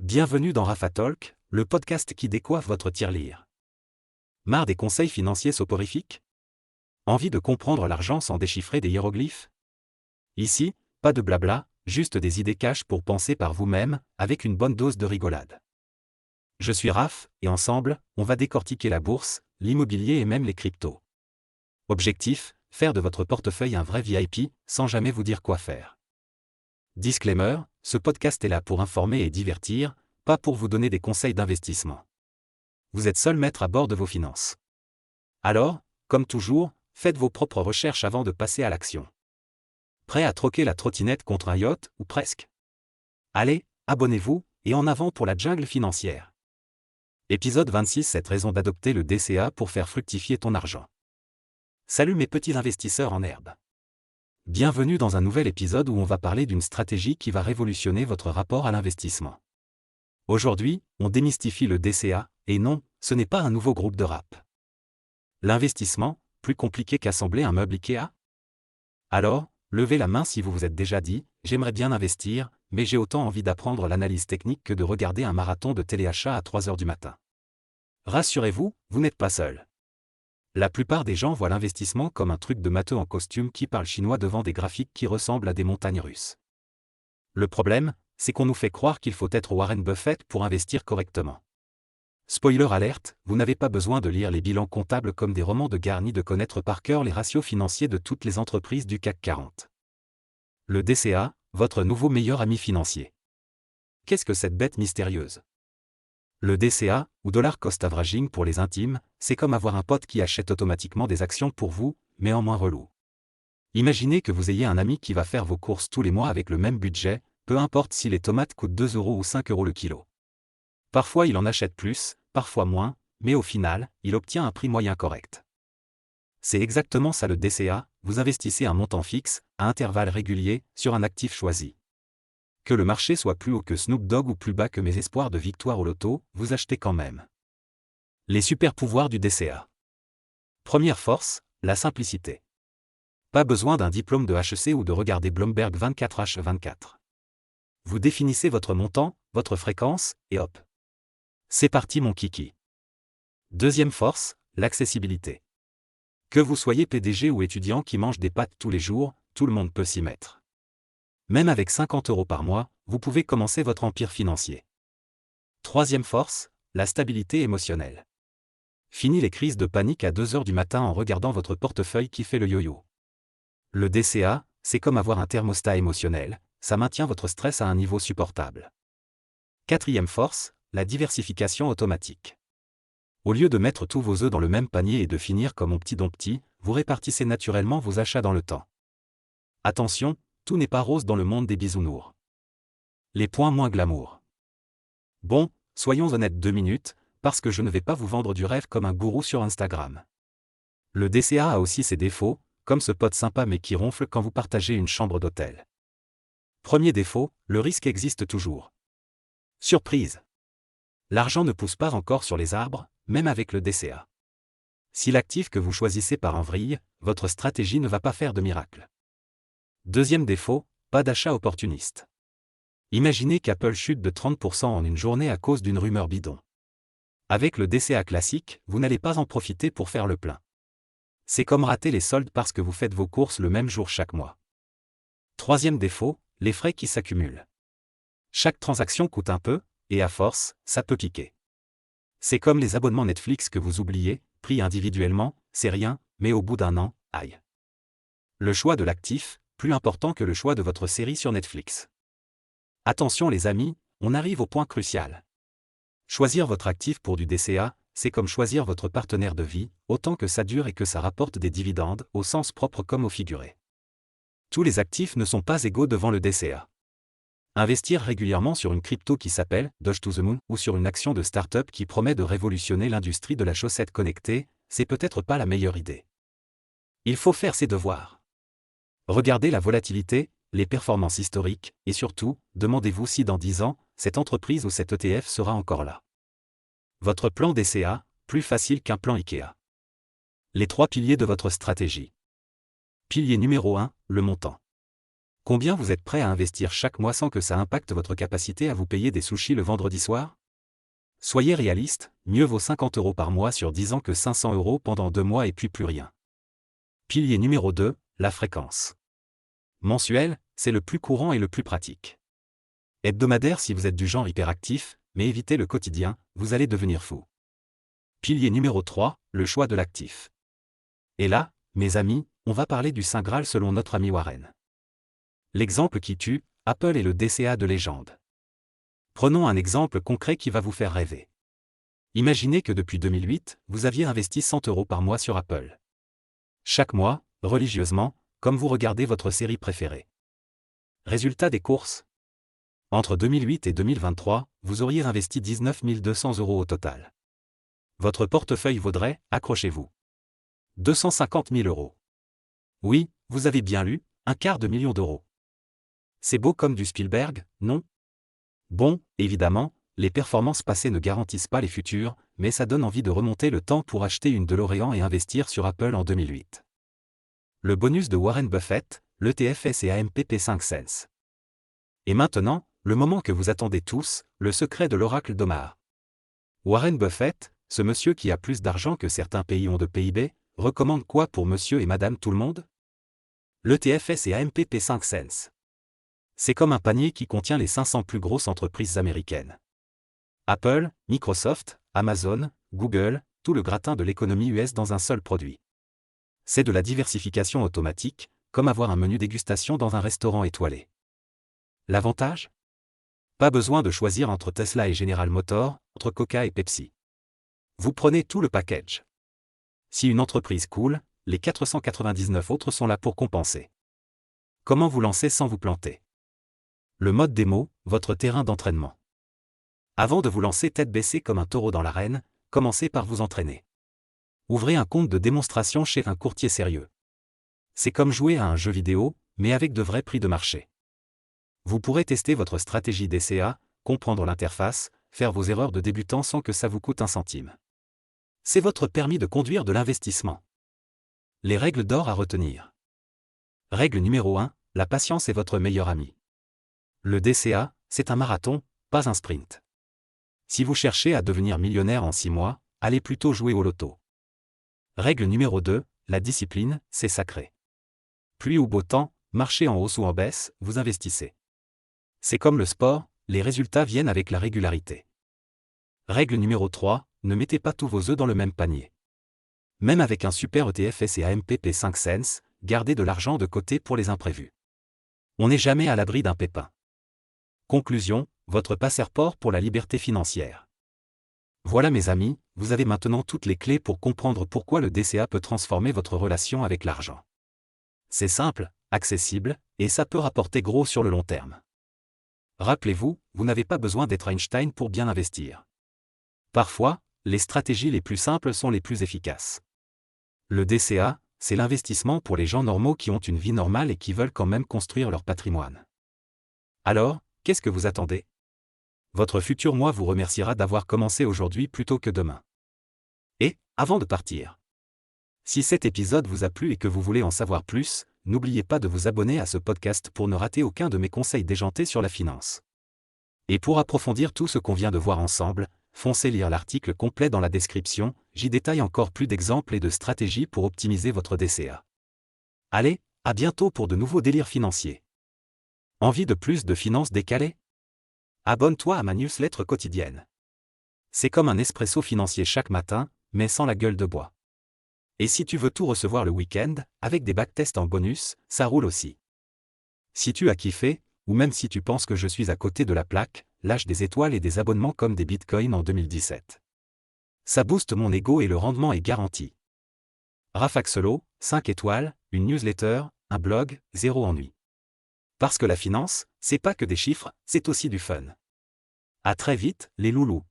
Bienvenue dans Rafa Talk, le podcast qui décoiffe votre tirelire. Marre des conseils financiers soporifiques? Envie de comprendre l'argent sans déchiffrer des hiéroglyphes? Ici, pas de blabla, juste des idées cash pour penser par vous-même, avec une bonne dose de rigolade. Je suis Raph, et ensemble, on va décortiquer la bourse, l'immobilier et même les cryptos. Objectif, faire de votre portefeuille un vrai VIP, sans jamais vous dire quoi faire. Disclaimer, ce podcast est là pour informer et divertir, pas pour vous donner des conseils d'investissement. Vous êtes seul maître à bord de vos finances. Alors, comme toujours, faites vos propres recherches avant de passer à l'action. Prêt à troquer la trottinette contre un yacht, ou presque? Allez, abonnez-vous, et en avant pour la jungle financière. Épisode 26. 7 raisons d'adopter le DCA pour faire fructifier ton argent. Salut mes petits investisseurs en herbe. Bienvenue dans un nouvel épisode où on va parler d'une stratégie qui va révolutionner votre rapport à l'investissement. Aujourd'hui, on démystifie le DCA, et non, ce n'est pas un nouveau groupe de rap. L'investissement, plus compliqué qu'assembler un meuble Ikea? Alors, levez la main si vous vous êtes déjà dit, j'aimerais bien investir, mais j'ai autant envie d'apprendre l'analyse technique que de regarder un marathon de téléachat à 3 heures du matin. Rassurez-vous, vous n'êtes pas seul. La plupart des gens voient l'investissement comme un truc de matheux en costume qui parle chinois devant des graphiques qui ressemblent à des montagnes russes. Le problème, c'est qu'on nous fait croire qu'il faut être Warren Buffett pour investir correctement. Spoiler alerte, vous n'avez pas besoin de lire les bilans comptables comme des romans de Garni ni de connaître par cœur les ratios financiers de toutes les entreprises du CAC 40. Le DCA, votre nouveau meilleur ami financier. Qu'est-ce que cette bête mystérieuse? Le DCA, ou Dollar Cost Averaging pour les intimes, c'est comme avoir un pote qui achète automatiquement des actions pour vous, mais en moins relou. Imaginez que vous ayez un ami qui va faire vos courses tous les mois avec le même budget, peu importe si les tomates coûtent 2 € ou 5 € le kilo. Parfois il en achète plus, parfois moins, mais au final, il obtient un prix moyen correct. C'est exactement ça le DCA, vous investissez un montant fixe, à intervalles réguliers, sur un actif choisi. Que le marché soit plus haut que Snoop Dogg ou plus bas que mes espoirs de victoire au loto, vous achetez quand même. Les super pouvoirs du DCA. Première force, la simplicité. Pas besoin d'un diplôme de HEC ou de regarder Bloomberg 24H24. Vous définissez votre montant, votre fréquence, et hop. C'est parti mon kiki. Deuxième force, l'accessibilité. Que vous soyez PDG ou étudiant qui mange des pâtes tous les jours, tout le monde peut s'y mettre. Même avec 50 € par mois, vous pouvez commencer votre empire financier. Troisième force, la stabilité émotionnelle. Fini les crises de panique à 2 heures du matin en regardant votre portefeuille qui fait le yo-yo. Le DCA, c'est comme avoir un thermostat émotionnel, ça maintient votre stress à un niveau supportable. Quatrième force, la diversification automatique. Au lieu de mettre tous vos œufs dans le même panier et de finir comme mon petit dompty, vous répartissez naturellement vos achats dans le temps. Attention, tout n'est pas rose dans le monde des bisounours. Les points moins glamour. Bon, soyons honnêtes 2 minutes, parce que je ne vais pas vous vendre du rêve comme un gourou sur Instagram. Le DCA a aussi ses défauts, comme ce pote sympa mais qui ronfle quand vous partagez une chambre d'hôtel. Premier défaut, le risque existe toujours. Surprise! L'argent ne pousse pas encore sur les arbres, même avec le DCA. Si l'actif que vous choisissez part en vrille, votre stratégie ne va pas faire de miracle. Deuxième défaut, pas d'achat opportuniste. Imaginez qu'Apple chute de 30% en une journée à cause d'une rumeur bidon. Avec le DCA classique, vous n'allez pas en profiter pour faire le plein. C'est comme rater les soldes parce que vous faites vos courses le même jour chaque mois. Troisième défaut, les frais qui s'accumulent. Chaque transaction coûte un peu, et à force, ça peut piquer. C'est comme les abonnements Netflix que vous oubliez, pris individuellement, c'est rien, mais au bout d'un an, aïe. Le choix de l'actif, plus important que le choix de votre série sur Netflix. Attention les amis, on arrive au point crucial. Choisir votre actif pour du DCA, c'est comme choisir votre partenaire de vie, autant que ça dure et que ça rapporte des dividendes, au sens propre comme au figuré. Tous les actifs ne sont pas égaux devant le DCA. Investir régulièrement sur une crypto qui s'appelle Doge to the Moon ou sur une action de start-up qui promet de révolutionner l'industrie de la chaussette connectée, c'est peut-être pas la meilleure idée. Il faut faire ses devoirs. Regardez la volatilité, les performances historiques, et surtout, demandez-vous si dans 10 ans, cette entreprise ou cet ETF sera encore là. Votre plan DCA, plus facile qu'un plan Ikea. Les 3 piliers de votre stratégie. Pilier numéro 1, le montant. Combien vous êtes prêt à investir chaque mois sans que ça impacte votre capacité à vous payer des sushis le vendredi soir? Soyez réaliste, mieux vaut 50 € par mois sur 10 ans que 500 € pendant 2 mois et puis plus rien. Pilier numéro 2, la fréquence. Mensuel, c'est le plus courant et le plus pratique. Hebdomadaire si vous êtes du genre hyperactif, mais évitez le quotidien, vous allez devenir fou. Pilier numéro 3, le choix de l'actif. Et là, mes amis, on va parler du Saint Graal selon notre ami Warren. L'exemple qui tue, Apple est le DCA de légende. Prenons un exemple concret qui va vous faire rêver. Imaginez que depuis 2008, vous aviez investi 100 € par mois sur Apple. Chaque mois, religieusement, comme vous regardez votre série préférée. Résultat des courses. Entre 2008 et 2023, vous auriez investi 19 200 € au total. Votre portefeuille vaudrait, accrochez-vous, 250 000 €. Oui, vous avez bien lu, $250 000. C'est beau comme du Spielberg, non? Bon, évidemment, les performances passées ne garantissent pas les futures, mais ça donne envie de remonter le temps pour acheter une DeLorean et investir sur Apple en 2008. Le bonus de Warren Buffett, l'ETF SAMPP 5 cents. Et maintenant, le moment que vous attendez tous, le secret de l'oracle d'Omaha. Warren Buffett, ce monsieur qui a plus d'argent que certains pays ont de PIB, recommande quoi pour monsieur et madame tout le monde? L'ETF SAMPP 5 cents. C'est comme un panier qui contient les 500 plus grosses entreprises américaines. Apple, Microsoft, Amazon, Google, tout le gratin de l'économie US dans un seul produit. C'est de la diversification automatique, comme avoir un menu dégustation dans un restaurant étoilé. L'avantage? Pas besoin de choisir entre Tesla et General Motors, entre Coca et Pepsi. Vous prenez tout le package. Si une entreprise coule, les 499 autres sont là pour compenser. Comment vous lancer sans vous planter? Le mode démo, votre terrain d'entraînement. Avant de vous lancer tête baissée comme un taureau dans l'arène, commencez par vous entraîner. Ouvrez un compte de démonstration chez un courtier sérieux. C'est comme jouer à un jeu vidéo, mais avec de vrais prix de marché. Vous pourrez tester votre stratégie DCA, comprendre l'interface, faire vos erreurs de débutant sans que ça vous coûte un centime. C'est votre permis de conduire de l'investissement. Les règles d'or à retenir. Règle numéro 1, la patience est votre meilleur ami. Le DCA, c'est un marathon, pas un sprint. Si vous cherchez à devenir millionnaire en 6 mois, allez plutôt jouer au loto. Règle numéro 2, la discipline, c'est sacré. Pluie ou beau temps, marché en hausse ou en baisse, vous investissez. C'est comme le sport, les résultats viennent avec la régularité. Règle numéro 3, ne mettez pas tous vos œufs dans le même panier. Même avec un super ETF SAMPP 5 cents, gardez de l'argent de côté pour les imprévus. On n'est jamais à l'abri d'un pépin. Conclusion, votre passeport pour la liberté financière. Voilà mes amis, vous avez maintenant toutes les clés pour comprendre pourquoi le DCA peut transformer votre relation avec l'argent. C'est simple, accessible, et ça peut rapporter gros sur le long terme. Rappelez-vous, vous n'avez pas besoin d'être Einstein pour bien investir. Parfois, les stratégies les plus simples sont les plus efficaces. Le DCA, c'est l'investissement pour les gens normaux qui ont une vie normale et qui veulent quand même construire leur patrimoine. Alors, qu'est-ce que vous attendez? Votre futur moi vous remerciera d'avoir commencé aujourd'hui plutôt que demain. Et, avant de partir, si cet épisode vous a plu et que vous voulez en savoir plus, n'oubliez pas de vous abonner à ce podcast pour ne rater aucun de mes conseils déjantés sur la finance. Et pour approfondir tout ce qu'on vient de voir ensemble, foncez lire l'article complet dans la description, j'y détaille encore plus d'exemples et de stratégies pour optimiser votre DCA. Allez, à bientôt pour de nouveaux délires financiers. Envie de plus de finances décalées? Abonne-toi à ma newsletter quotidienne. C'est comme un espresso financier chaque matin, mais sans la gueule de bois. Et si tu veux tout recevoir le week-end, avec des backtests en bonus, ça roule aussi. Si tu as kiffé, ou même si tu penses que je suis à côté de la plaque, lâche des étoiles et des abonnements comme des bitcoins en 2017. Ça booste mon ego et le rendement est garanti. Rafaxelo, 5 étoiles, une newsletter, un blog, 0 ennui. Parce que la finance, c'est pas que des chiffres, c'est aussi du fun. À très vite, les loulous.